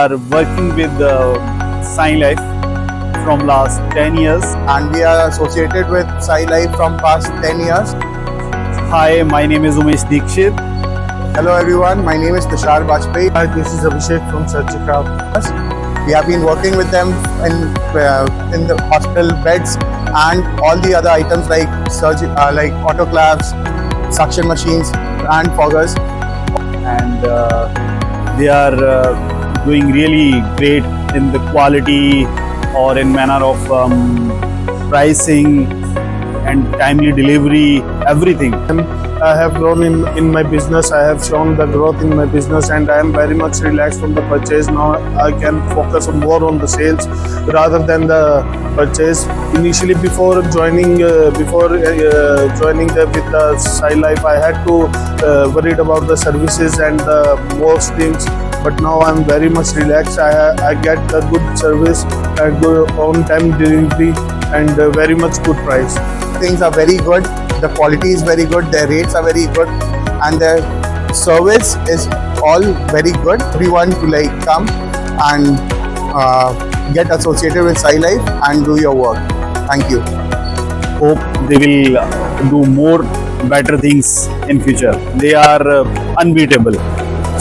are working with Sai Life from last 10 years. And we are associated with Sai Life from past 10 years. Hi, my name is Umesh Dikshit. Hello everyone, my name is Tushar Bajpai. Hi, this is Abhishek from Surgical. We have been working with them in the hospital beds and all the other items like like autoclaves, suction machines and foggers. And they are doing really great in the quality or in manner of pricing and timely delivery, everything. I have grown in my business. I have shown the growth in my business, and I am very much relaxed from the purchase. Now I can focus more on the sales rather than the purchase. Initially, before joining with the Sai Life, I had to worried about the services and most things. But now I'm very much relaxed. I get a good service, a good on-time delivery, and very much good price. Things are very good, the quality is very good, their rates are very good, and their service is all very good. Everyone to come and get associated with Sai Life and do your work. Thank you. Hope they will do more better things in future. They are unbeatable.